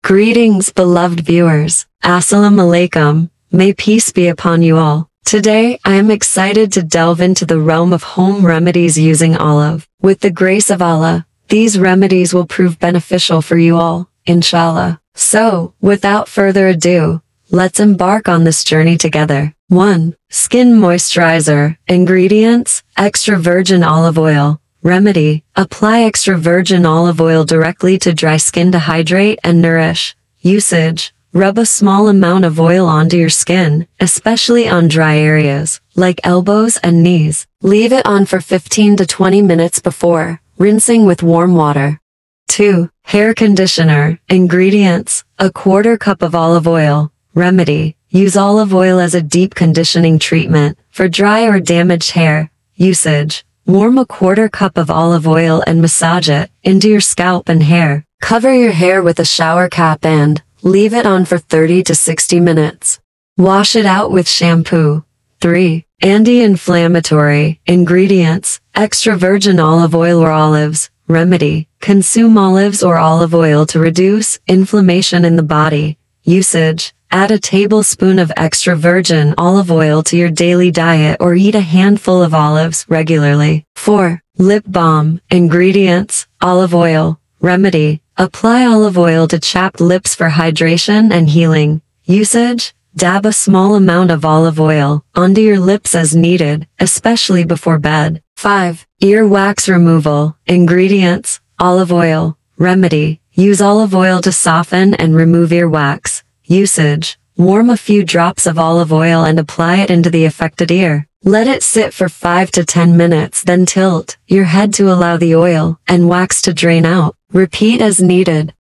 Greetings, beloved viewers. Assalamu alaikum. May peace be upon you all. Today, I am excited to delve into the realm of home remedies using olive. With the grace of Allah, these remedies will prove beneficial for you all, inshallah. So, without further ado, let's embark on this journey together. 1. Skin moisturizer. Ingredients: extra virgin olive oil. Remedy: apply extra virgin olive oil directly to dry skin to hydrate and nourish. Usage: rub a small amount of oil onto your skin, especially on dry areas, like elbows and knees. Leave it on for 15 to 20 minutes before rinsing with warm water. 2. Hair conditioner. Ingredients: a quarter cup of olive oil. Remedy: use olive oil as a deep conditioning treatment for dry or damaged hair. Usage: warm a quarter cup of olive oil and massage it into your scalp and hair. Cover your hair with a shower cap and leave it on for 30 to 60 minutes. Wash it out with shampoo. 3. Anti-inflammatory. Ingredients: extra virgin olive oil or olives. Remedy: consume olives or olive oil to reduce inflammation in the body. Usage: add a tablespoon of extra virgin olive oil to your daily diet or eat a handful of olives regularly. 4. Lip balm. Ingredients: olive oil. Remedy: apply olive oil to chapped lips for hydration and healing. Usage: dab a small amount of olive oil onto your lips as needed, especially before bed. 5. Ear wax removal. Ingredients: olive oil. Remedy: use olive oil to soften and remove ear wax. Usage: warm a few drops of olive oil and apply it into the affected ear. Let it sit for 5 to 10 minutes, then tilt your head to allow the oil and wax to drain out. Repeat as needed.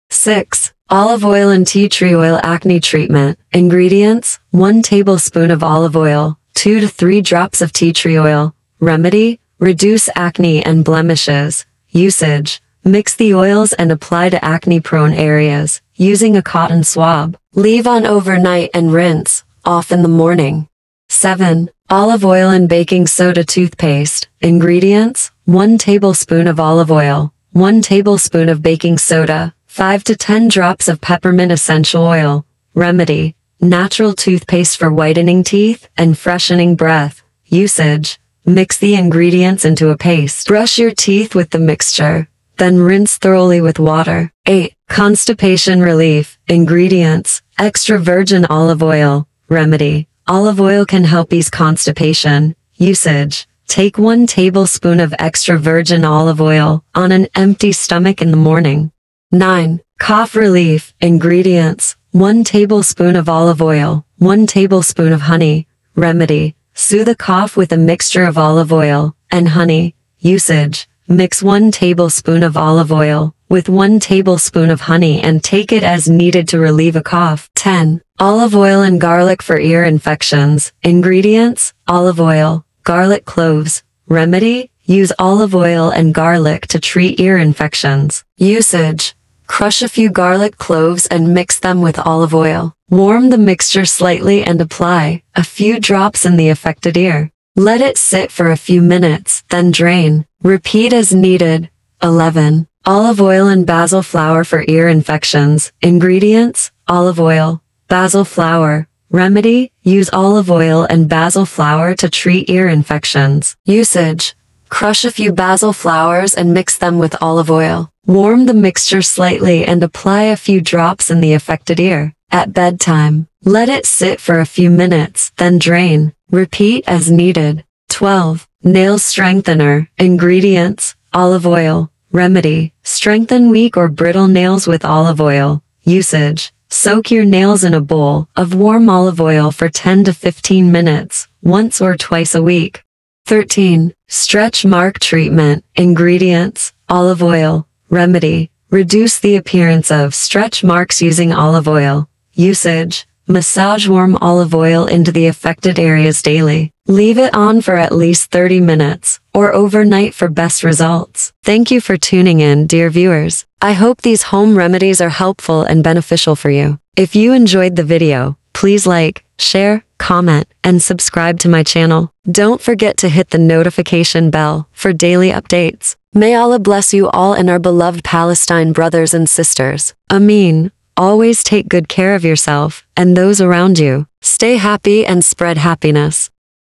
6. Olive oil and tea tree oil acne treatment. Ingredients: 1 tablespoon of olive oil, 2 to 3 drops of tea tree oil. Remedy: reduce acne and blemishes. Usage: mix the oils and apply to acne-prone areas using a cotton swab. Leave on overnight and rinse off in the morning. 7. Olive oil and baking soda toothpaste. Ingredients: 1 tablespoon of olive oil, 1 tablespoon of baking soda, 5 to 10 drops of peppermint essential oil. Remedy: natural toothpaste for whitening teeth and freshening breath. Usage: mix the ingredients into a paste. Brush your teeth with the mixture, then rinse thoroughly with water. 8. Constipation relief. Ingredients: extra virgin olive oil. Remedy: olive oil can help ease constipation. Usage: take 1 tablespoon of extra virgin olive oil on an empty stomach in the morning. 9. Cough relief. Ingredients: 1 tablespoon of olive oil, 1 tablespoon of honey. Remedy: soothe a cough with a mixture of olive oil and honey. Usage: mix 1 tablespoon of olive oil with 1 tablespoon of honey and take it as needed to relieve a cough. 10. Olive oil and garlic for ear infections. Ingredients: olive oil, garlic cloves. Remedy: use olive oil and garlic to treat ear infections. Usage: crush a few garlic cloves and mix them with olive oil. Warm the mixture slightly and apply a few drops in the affected ear. Let it sit for a few minutes, then drain. Repeat as needed. 11. Olive oil and basil flower for ear infections. Ingredients: olive oil, basil flower. Remedy: use olive oil and basil flower to treat ear infections. Usage: crush a few basil flowers and mix them with olive oil. Warm the mixture slightly and apply a few drops in the affected ear. At bedtime, let it sit for a few minutes, then drain. Repeat as needed. 12. Nail strengthener. Ingredients: olive oil. Remedy: strengthen weak or brittle nails with olive oil. Usage: soak your nails in a bowl of warm olive oil for 10 to 15 minutes, once or twice a week. 13. Stretch mark treatment. Ingredients: olive oil. Remedy: reduce the appearance of stretch marks using olive oil. Usage: massage warm olive oil into the affected areas daily. Leave it on for at least 30 minutes or overnight for best results. Thank you for tuning in, dear viewers. I hope these home remedies are helpful and beneficial for you. If you enjoyed the video, please like, share, comment, and subscribe to my channel. Don't forget to hit the notification bell for daily updates. May Allah bless you all and our beloved Palestine brothers and sisters. Ameen. Always take good care of yourself and those around you. Stay happy and spread happiness.